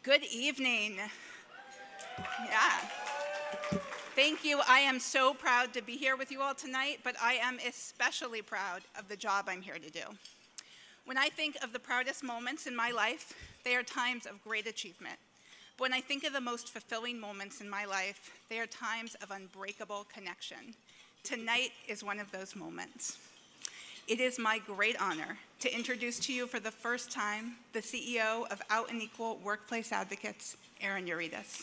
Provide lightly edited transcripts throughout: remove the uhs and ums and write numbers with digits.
Good evening. Yeah. Thank you. I am so proud to be here with you all tonight, but I am especially proud of the job I'm here to do. When I think of the proudest moments in my life, they are times of great achievement. But when I think of the most fulfilling moments in my life, they are times of unbreakable connection. Tonight is one of those moments. It is my great honor to introduce to you for the first time the CEO of Out and Equal Workplace Advocates, Erin Uritus.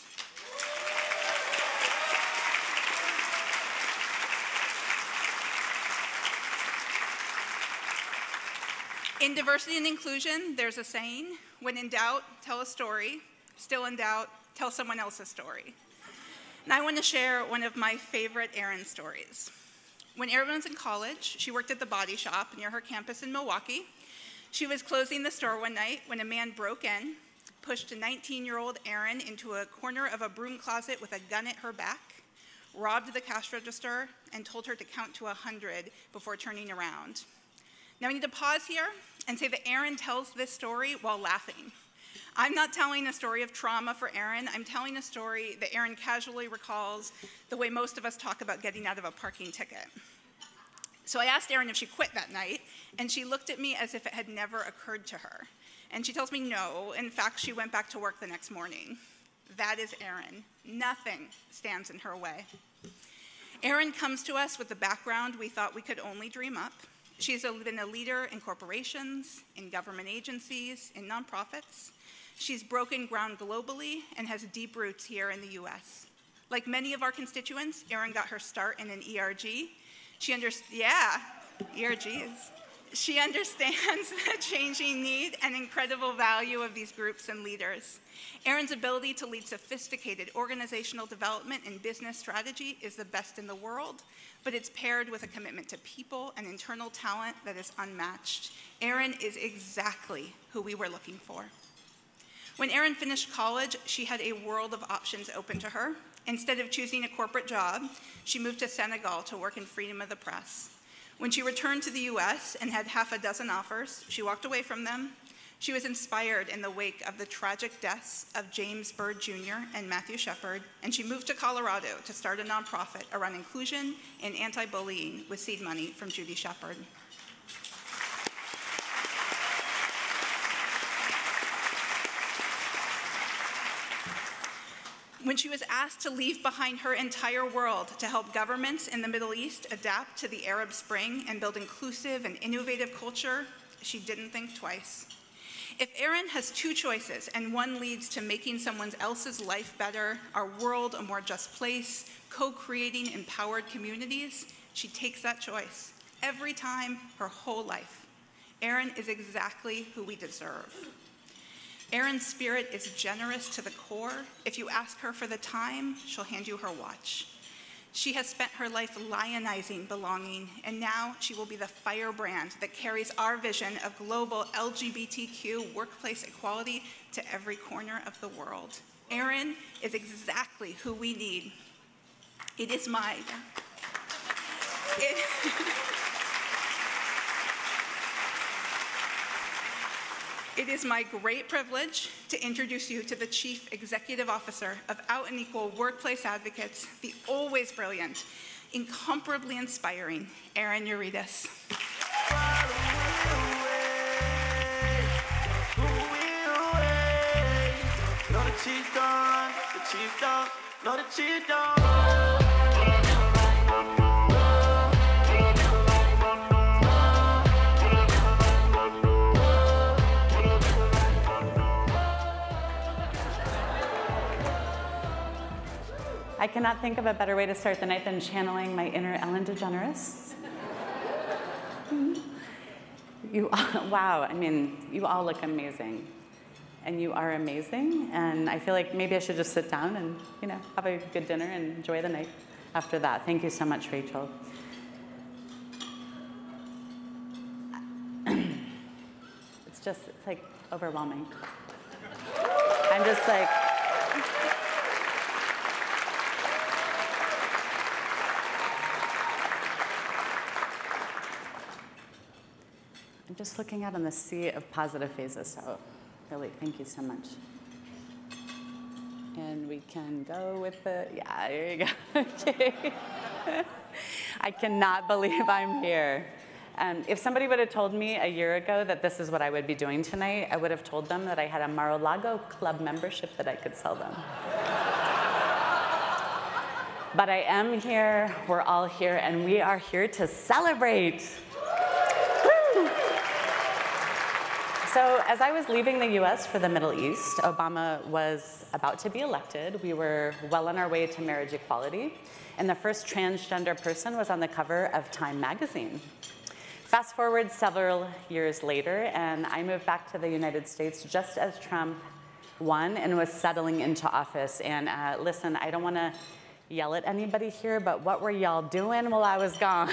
In diversity and inclusion, there's a saying, when in doubt, tell a story. Still in doubt, tell someone else's story. And I want to share one of my favorite Erin stories. When Erin was in college, she worked at the Body Shop near her campus in Milwaukee. She was closing the store one night when a man broke in, pushed a 19-year-old Erin into a corner of a broom closet with a gun at her back, robbed the cash register, and told her to count to 100 before turning around. Now, I need to pause here and say that Erin tells this story while laughing. I'm not telling a story of trauma for Erin. I'm telling a story that Erin casually recalls the way most of us talk about getting out of a parking ticket. So I asked Erin if she quit that night, and she looked at me as if it had never occurred to her. And she tells me no. In fact, she went back to work the next morning. That is Erin. Nothing stands in her way. Erin comes to us with a background we thought we could only dream up. She's been a leader in corporations, in government agencies, in nonprofits. She's broken ground globally and has deep roots here in the US. Like many of our constituents, Erin got her start in an ERG. ERGs. She understands the changing need and incredible value of these groups and leaders. Erin's ability to lead sophisticated organizational development and business strategy is the best in the world, but it's paired with a commitment to people and internal talent that is unmatched. Erin is exactly who we were looking for. When Erin finished college, she had a world of options open to her. Instead of choosing a corporate job, she moved to Senegal to work in freedom of the press. When she returned to the US and had half a dozen offers, she walked away from them. She was inspired in the wake of the tragic deaths of James Byrd Jr. and Matthew Shepard, and she moved to Colorado to start a nonprofit around inclusion and anti-bullying with seed money from Judy Shepard. When she was asked to leave behind her entire world to help governments in the Middle East adapt to the Arab Spring and build inclusive and innovative culture, she didn't think twice. If Erin has two choices and one leads to making someone else's life better, our world a more just place, co-creating empowered communities, she takes that choice every time, her whole life. Erin is exactly who we deserve. Erin's spirit is generous to the core. If you ask her for the time, she'll hand you her watch. She has spent her life lionizing belonging, and now she will be the firebrand that carries our vision of global LGBTQ workplace equality to every corner of the world. Erin is exactly who we need. It is my... It is my great privilege to introduce you to the Chief Executive Officer of Out and Equal Workplace Advocates, the always brilliant, incomparably inspiring Erin Uritus. I cannot think of a better way to start the night than channeling my inner Ellen DeGeneres. Wow, I mean, you all look amazing. And you are amazing, and I feel like maybe I should just sit down and, have a good dinner and enjoy the night after that. Thank you so much, Rachel. It's like overwhelming. I'm just like, I'm just looking out on the sea of positive faces, so really, thank you so much. And we can go with the, yeah, there you go. Okay. I cannot believe I'm here. If somebody would have told me a year ago that this is what I would be doing tonight, I would have told them that I had a Mar-a-Lago club membership that I could sell them. But I am here, we're all here, and we are here to celebrate. Woo! So as I was leaving the US for the Middle East, Obama was about to be elected. We were well on our way to marriage equality, and the first transgender person was on the cover of Time magazine. Fast forward several years later, and I moved back to the United States just as Trump won and was settling into office. And listen, I don't want to yell at anybody here, but what were y'all doing while I was gone?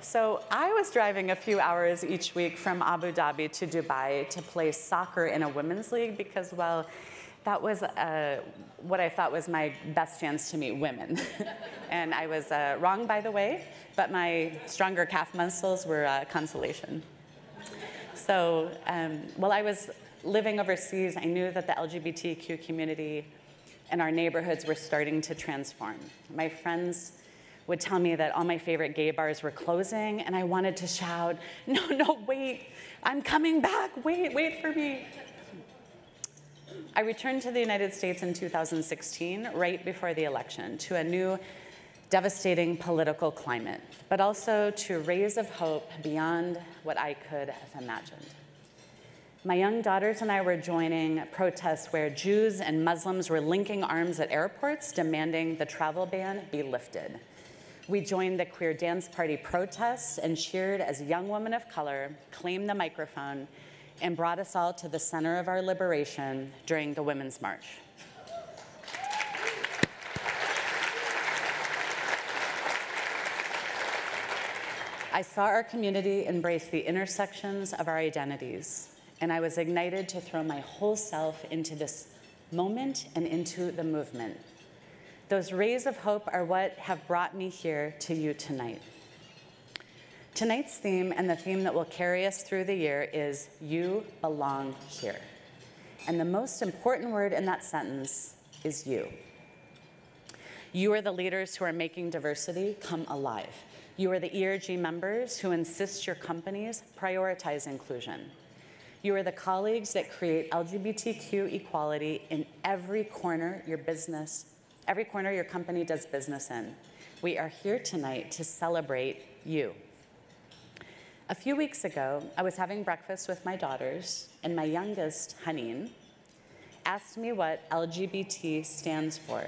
So I was driving a few hours each week from Abu Dhabi to Dubai to play soccer in a women's league because, well, that was what I thought was my best chance to meet women. And I was wrong, by the way, but my stronger calf muscles were consolation. So while I was living overseas, I knew that the LGBTQ community and our neighborhoods were starting to transform. My friends would tell me that all my favorite gay bars were closing, and I wanted to shout, no, no, wait, I'm coming back, wait for me. I returned to the United States in 2016, right before the election, to a new devastating political climate, but also to rays of hope beyond what I could have imagined. My young daughters and I were joining protests where Jews and Muslims were linking arms at airports, demanding the travel ban be lifted. We joined the Queer Dance Party protests and cheered as young women of color claimed the microphone and brought us all to the center of our liberation during the Women's March. I saw our community embrace the intersections of our identities, and I was ignited to throw my whole self into this moment and into the movement. Those rays of hope are what have brought me here to you tonight. Tonight's theme, and the theme that will carry us through the year, is you belong here. And the most important word in that sentence is you. You are the leaders who are making diversity come alive. You are the ERG members who insist your companies prioritize inclusion. You are the colleagues that create LGBTQ equality in every corner your company does business in. We are here tonight to celebrate you. A few weeks ago, I was having breakfast with my daughters, and my youngest, Haneen, asked me what LGBT stands for.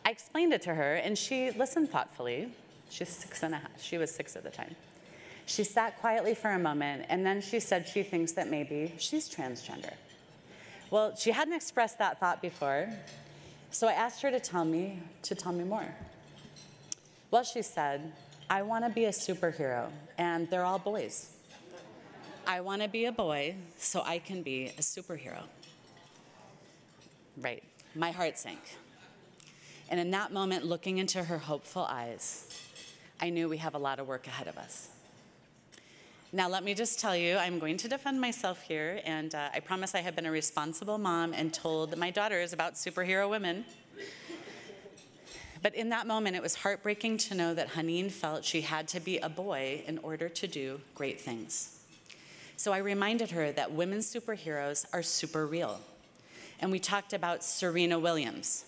I explained it to her, and she listened thoughtfully. She's 6.5. She was 6 at the time. She sat quietly for a moment, and then she said she thinks that maybe she's transgender. Well, she hadn't expressed that thought before, so I asked her to tell me more. Well, she said, I want to be a superhero, and they're all boys. I want to be a boy so I can be a superhero. Right. My heart sank. And in that moment, looking into her hopeful eyes, I knew we have a lot of work ahead of us. Now, let me just tell you, I'm going to defend myself here, and I promise I have been a responsible mom and told my daughters about superhero women. But in that moment, it was heartbreaking to know that Haneen felt she had to be a boy in order to do great things. So I reminded her that women's superheroes are super real. And we talked about Serena Williams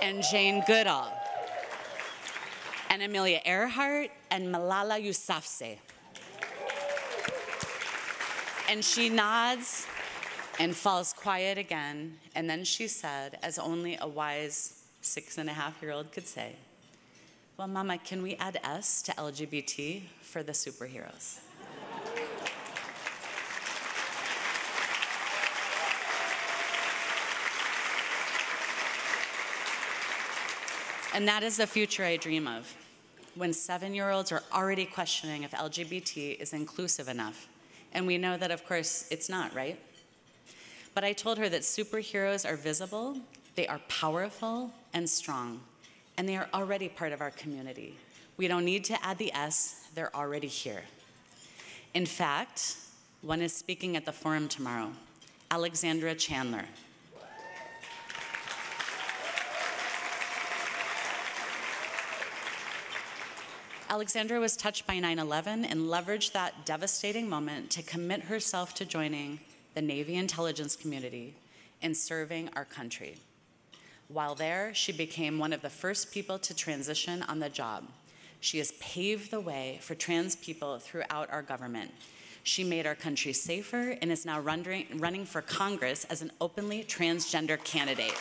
and Jane Goodall and Amelia Earhart and Malala Yousafzai. And she nods and falls quiet again, and then she said, as only a wise 6.5-year-old could say, well, Mama, can we add S to LGBT for the superheroes? And that is the future I dream of, when 7-year-olds are already questioning if LGBT is inclusive enough. And we know that, of course, it's not, right? But I told her that superheroes are visible, they are powerful and strong, and they are already part of our community. We don't need to add the S, they're already here. In fact, one is speaking at the forum tomorrow, Alexandra Chandler. Alexandra was touched by 9/11 and leveraged that devastating moment to commit herself to joining the Navy intelligence community and serving our country. While there, she became one of the first people to transition on the job. She has paved the way for trans people throughout our government. She made our country safer and is now running for Congress as an openly transgender candidate.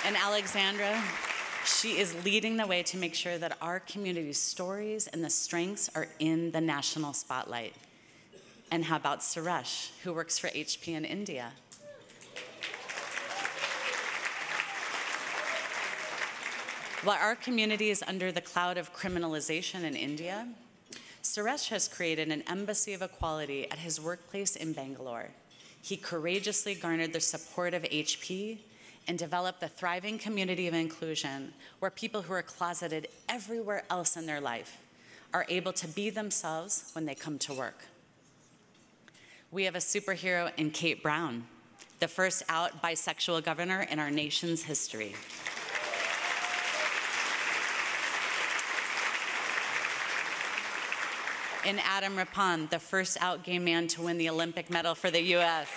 And Alexandra, she is leading the way to make sure that our community's stories and the strengths are in the national spotlight. And how about Suresh, who works for HP in India? While our community is under the cloud of criminalization in India, Suresh has created an embassy of equality at his workplace in Bangalore. He courageously garnered the support of HP and developed a thriving community of inclusion where people who are closeted everywhere else in their life are able to be themselves when they come to work. We have a superhero in Kate Brown, the first out bisexual governor in our nation's history. In Adam Rippon, the first out gay man to win the Olympic medal for the US.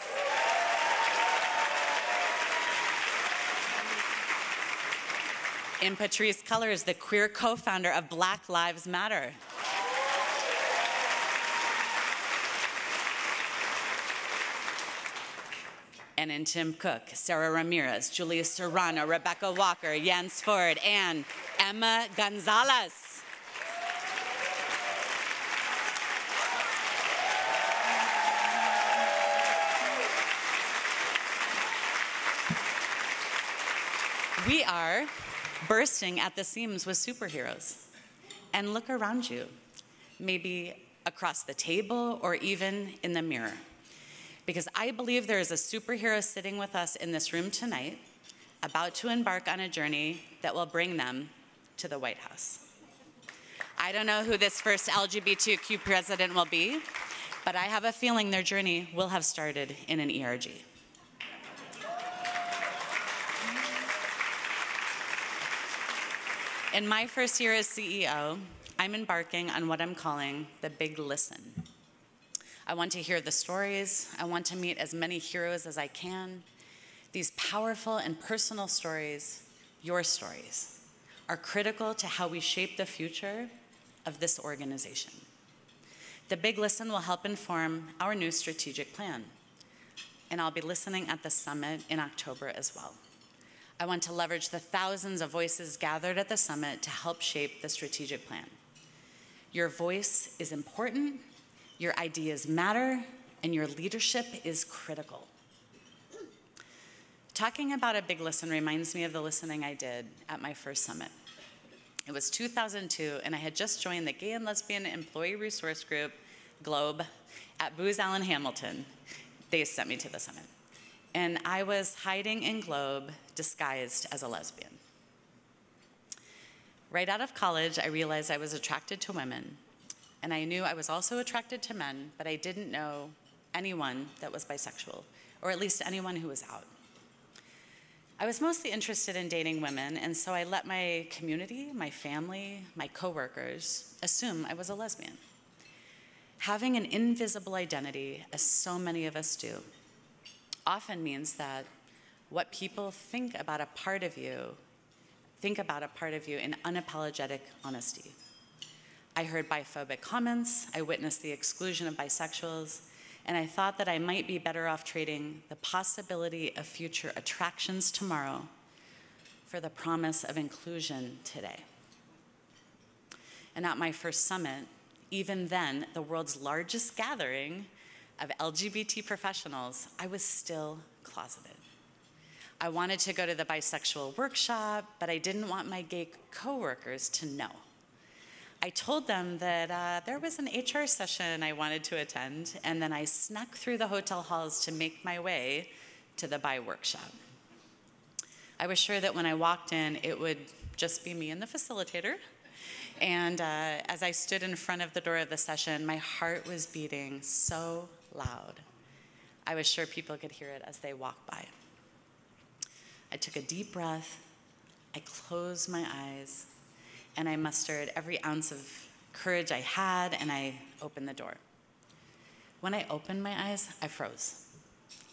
In Patrisse Cullors, the queer co-founder of Black Lives Matter. And in Tim Cook, Sarah Ramirez, Julia Serrano, Rebecca Walker, Jens Ford, and Emma Gonzalez. We are bursting at the seams with superheroes. And look around you, maybe across the table or even in the mirror. Because I believe there is a superhero sitting with us in this room tonight, about to embark on a journey that will bring them to the White House. I don't know who this first LGBTQ president will be, but I have a feeling their journey will have started in an ERG. In my first year as CEO, I'm embarking on what I'm calling the Big Listen. I want to hear the stories. I want to meet as many heroes as I can. These powerful and personal stories, your stories, are critical to how we shape the future of this organization. The Big Listen will help inform our new strategic plan, and I'll be listening at the summit in October as well. I want to leverage the thousands of voices gathered at the summit to help shape the strategic plan. Your voice is important, your ideas matter, and your leadership is critical. Talking about a Big Listen reminds me of the listening I did at my first summit. It was 2002, and I had just joined the Gay and Lesbian Employee Resource Group, GLOBE, at Booz Allen Hamilton. They sent me to the summit. And I was hiding in GLOBE, disguised as a lesbian. Right out of college, I realized I was attracted to women, and I knew I was also attracted to men, but I didn't know anyone that was bisexual, or at least anyone who was out. I was mostly interested in dating women, and so I let my community, my family, my coworkers assume I was a lesbian. Having an invisible identity, as so many of us do, often means that what people think about a part of you in unapologetic honesty. I heard biphobic comments, I witnessed the exclusion of bisexuals, and I thought that I might be better off trading the possibility of future attractions tomorrow for the promise of inclusion today. And at my first summit, even then, the world's largest gathering of LGBT professionals, I was still closeted. I wanted to go to the bisexual workshop, but I didn't want my gay coworkers to know. I told them that there was an HR session I wanted to attend, and then I snuck through the hotel halls to make my way to the bi workshop. I was sure that when I walked in, it would just be me and the facilitator, And as I stood in front of the door of the session, my heart was beating so loud. I was sure people could hear it as they walked by. I took a deep breath, I closed my eyes, and I mustered every ounce of courage I had, and I opened the door. When I opened my eyes, I froze.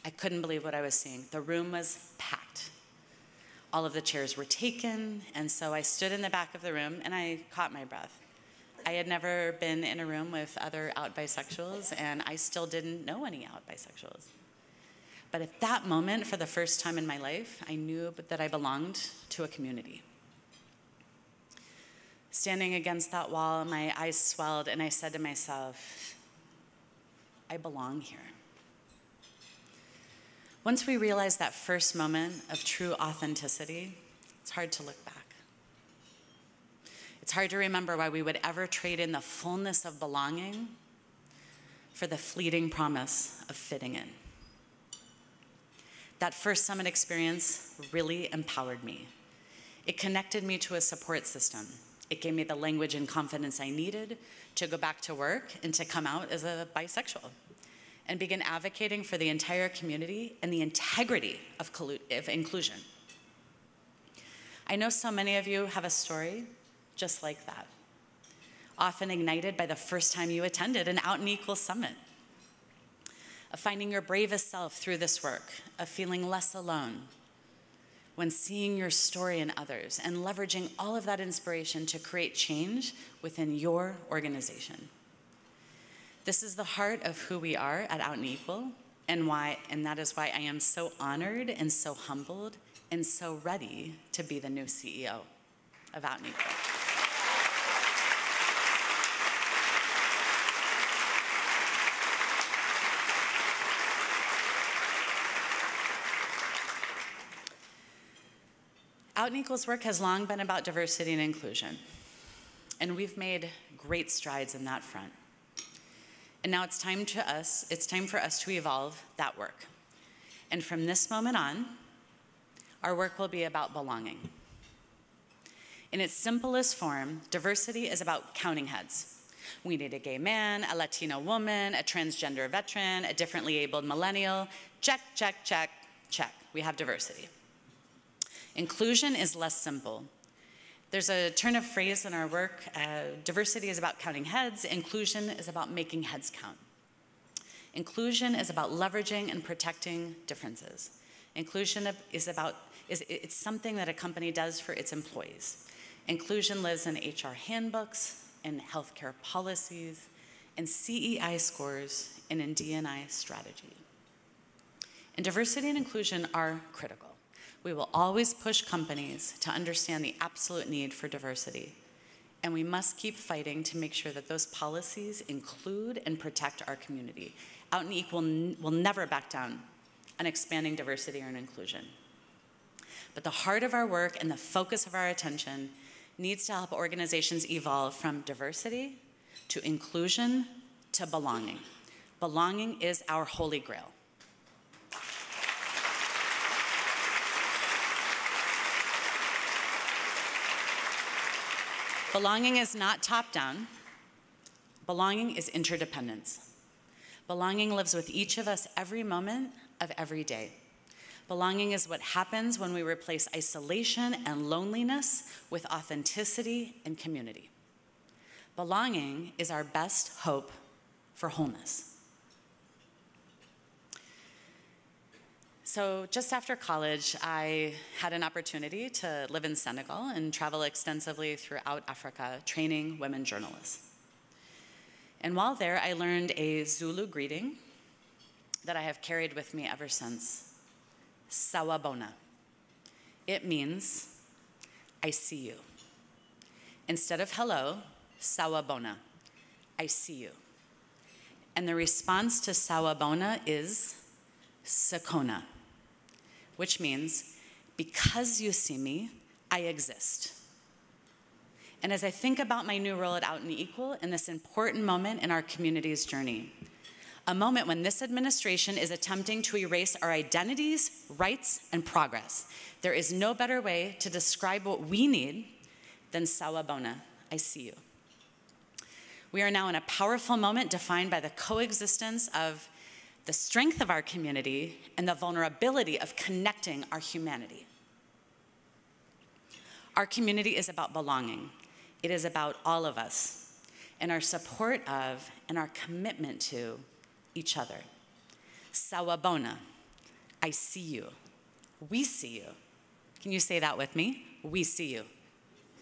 I couldn't believe what I was seeing. The room was packed. All of the chairs were taken, and so I stood in the back of the room, and I caught my breath. I had never been in a room with other out bisexuals, and I still didn't know any out bisexuals. But at that moment, for the first time in my life, I knew that I belonged to a community. Standing against that wall, my eyes swelled, and I said to myself, I belong here. Once we realize that first moment of true authenticity, it's hard to look back. It's hard to remember why we would ever trade in the fullness of belonging for the fleeting promise of fitting in. That first summit experience really empowered me. It connected me to a support system. It gave me the language and confidence I needed to go back to work and to come out as a bisexual and begin advocating for the entire community and the integrity of inclusion. I know so many of you have a story just like that, often ignited by the first time you attended an Out and Equal summit, of finding your bravest self through this work, of feeling less alone when seeing your story in others and leveraging all of that inspiration to create change within your organization. This is the heart of who we are at Out and Equal, and that is why I am so honored and so humbled and so ready to be the new CEO of Out and Equal. Out and Equal's work has long been about diversity and inclusion, and we've made great strides in that front. And now it's time for us to evolve that work. And from this moment on, our work will be about belonging. In its simplest form, diversity is about counting heads. We need a gay man, a Latino woman, a transgender veteran, a differently abled millennial. Check, check, check, check. We have diversity. Inclusion is less simple. There's a turn of phrase in our work, diversity is about counting heads, inclusion is about making heads count. Inclusion is about leveraging and protecting differences. Inclusion it's something that a company does for its employees. Inclusion lives in HR handbooks, in healthcare policies, in CEI scores, and in D&I strategy. And diversity and inclusion are critical. We will always push companies to understand the absolute need for diversity, and we must keep fighting to make sure that those policies include and protect our community. Out and Equal will never back down on expanding diversity and inclusion. But the heart of our work and the focus of our attention needs to help organizations evolve from diversity to inclusion to belonging. Belonging is our holy grail. Belonging is not top-down. Belonging is interdependence. Belonging lives with each of us every moment of every day. Belonging is what happens when we replace isolation and loneliness with authenticity and community. Belonging is our best hope for wholeness. So just after college, I had an opportunity to live in Senegal and travel extensively throughout Africa, training women journalists. And while there, I learned a Zulu greeting that I have carried with me ever since. Sawubona. It means, I see you. Instead of hello, sawubona. I see you. And the response to sawubona is sakona, which means, because you see me, I exist. And as I think about my new role at Out and Equal in this important moment in our community's journey, a moment when this administration is attempting to erase our identities, rights, and progress, there is no better way to describe what we need than sawubona, I see you. We are now in a powerful moment defined by the coexistence of the strength of our community and the vulnerability of connecting our humanity. Our community is about belonging. It is about all of us and our support of and our commitment to each other. Sawabona, I see you. We see you. Can you say that with me? We see you.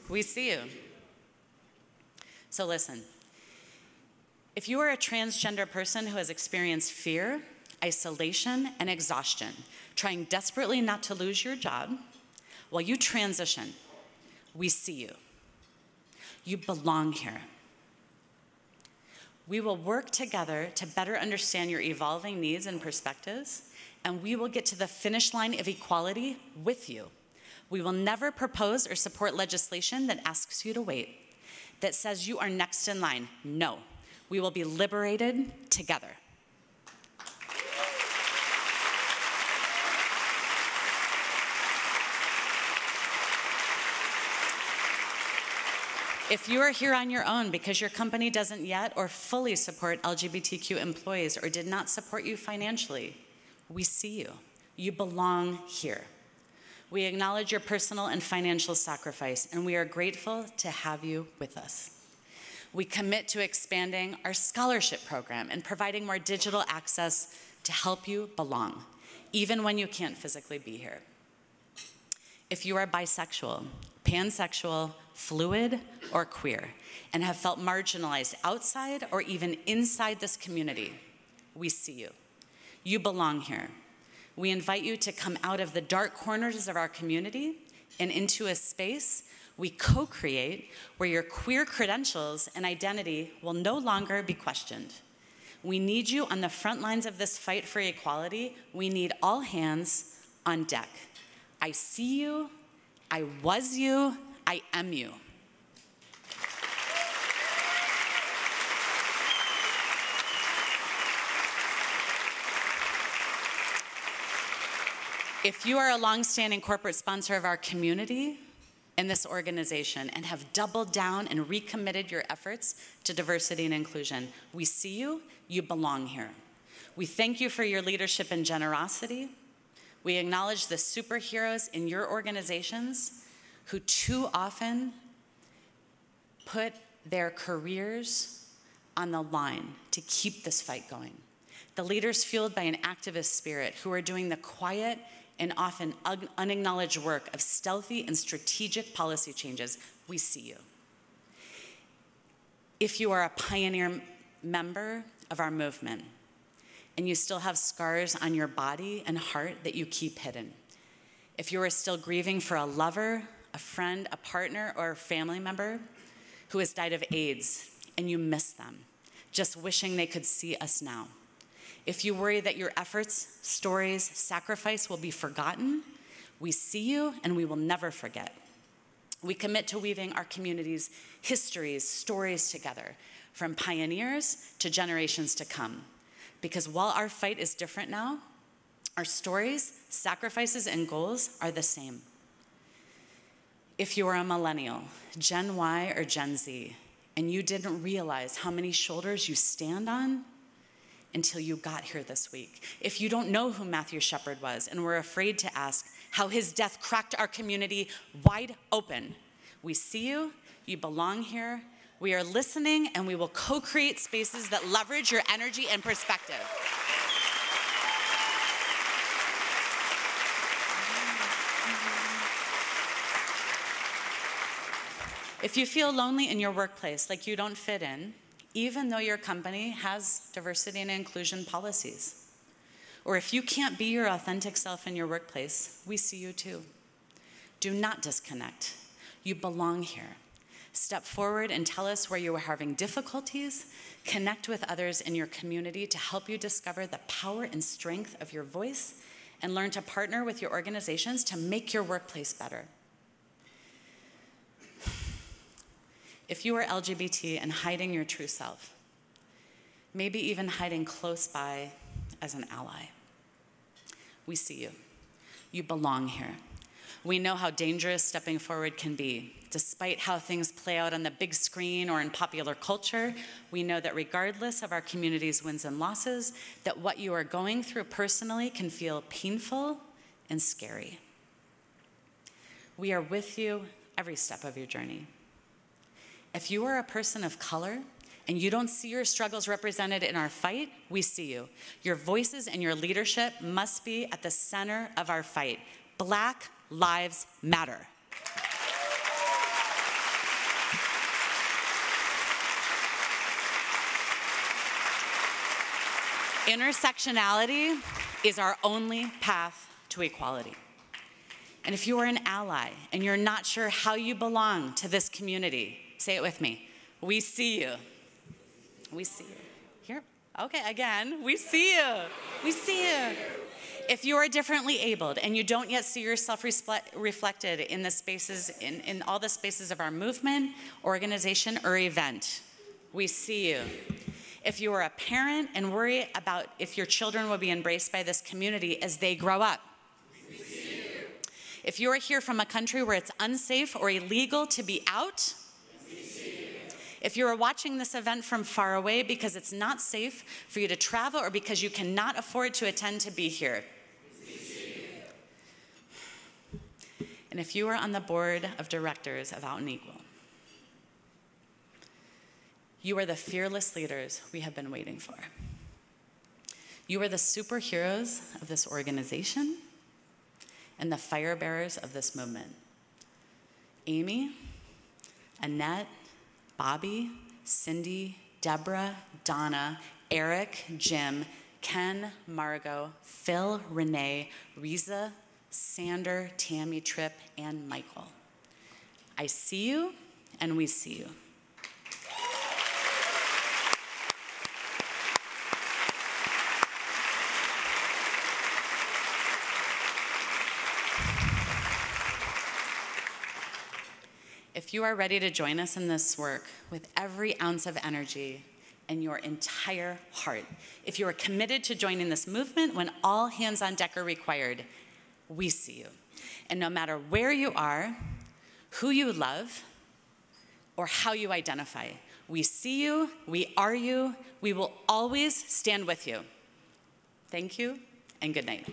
We see you. So listen, if you are a transgender person who has experienced fear, isolation, and exhaustion, trying desperately not to lose your job while you transition, we see you. You belong here. We will work together to better understand your evolving needs and perspectives, and we will get to the finish line of equality with you. We will never propose or support legislation that asks you to wait, that says you are next in line. No, we will be liberated together. If you are here on your own because your company doesn't yet or fully support LGBTQ employees or did not support you financially, we see you. You belong here. We acknowledge your personal and financial sacrifice, and we are grateful to have you with us. We commit to expanding our scholarship program and providing more digital access to help you belong, even when you can't physically be here. If you are bisexual, pansexual, fluid, or queer, and have felt marginalized outside or even inside this community, we see you. You belong here. We invite you to come out of the dark corners of our community and into a space we co-create where your queer credentials and identity will no longer be questioned. We need you on the front lines of this fight for equality. We need all hands on deck. I see you, I was you, I am you. If you are a longstanding corporate sponsor of our community and this organization and have doubled down and recommitted your efforts to diversity and inclusion, we see you, you belong here. We thank you for your leadership and generosity. We acknowledge the superheroes in your organizations who too often put their careers on the line to keep this fight going. The leaders fueled by an activist spirit who are doing the quiet and often unacknowledged work of stealthy and strategic policy changes, we see you. If you are a pioneer member of our movement and you still have scars on your body and heart that you keep hidden, if you are still grieving for a lover, a friend, a partner, or a family member who has died of AIDS and you miss them, just wishing they could see us now, if you worry that your efforts, stories, sacrifice will be forgotten, we see you and we will never forget. We commit to weaving our community's histories, stories together, from pioneers to generations to come. Because while our fight is different now, our stories, sacrifices, and goals are the same. If you are a millennial, Gen Y or Gen Z, and you didn't realize how many shoulders you stand on until you got here this week. If you don't know who Matthew Shepard was and were afraid to ask how his death cracked our community wide open, we see you, you belong here, we are listening, and we will co-create spaces that leverage your energy and perspective. If you feel lonely in your workplace, like you don't fit in, even though your company has diversity and inclusion policies, or if you can't be your authentic self in your workplace, we see you too. Do not disconnect. You belong here. Step forward and tell us where you are having difficulties. Connect with others in your community to help you discover the power and strength of your voice and learn to partner with your organizations to make your workplace better. If you are LGBT and hiding your true self, maybe even hiding close by as an ally, we see you. You belong here. We know how dangerous stepping forward can be. Despite how things play out on the big screen or in popular culture, we know that regardless of our community's wins and losses, that what you are going through personally can feel painful and scary. We are with you every step of your journey. If you are a person of color and you don't see your struggles represented in our fight, we see you. Your voices and your leadership must be at the center of our fight. Black Lives Matter. Intersectionality is our only path to equality. And if you are an ally and you're not sure how you belong to this community, say it with me. We see you. We see you. Here? Okay, again. We see you. We see you. If you are differently abled and you don't yet see yourself reflected in the spaces, in all the spaces of our movement, organization, or event, we see you. If you are a parent and worry about if your children will be embraced by this community as they grow up, we see you. If you are here from a country where it's unsafe or illegal to be out, we see you. If you are watching this event from far away because it's not safe for you to travel or because you cannot afford to attend to be here, we see you. And if you are on the board of directors of Out and Equal, you are the fearless leaders we have been waiting for. You are the superheroes of this organization and the fire bearers of this movement. Amy, Annette, Bobby, Cindy, Deborah, Donna, Eric, Jim, Ken, Margot, Phil, Renee, Riza, Sander, Tammy, Tripp, and Michael. I see you and we see you. If you are ready to join us in this work with every ounce of energy and your entire heart, if you are committed to joining this movement when all hands on deck are required, we see you. And no matter where you are, who you love, or how you identify, we see you, we are you, we will always stand with you. Thank you, and good night.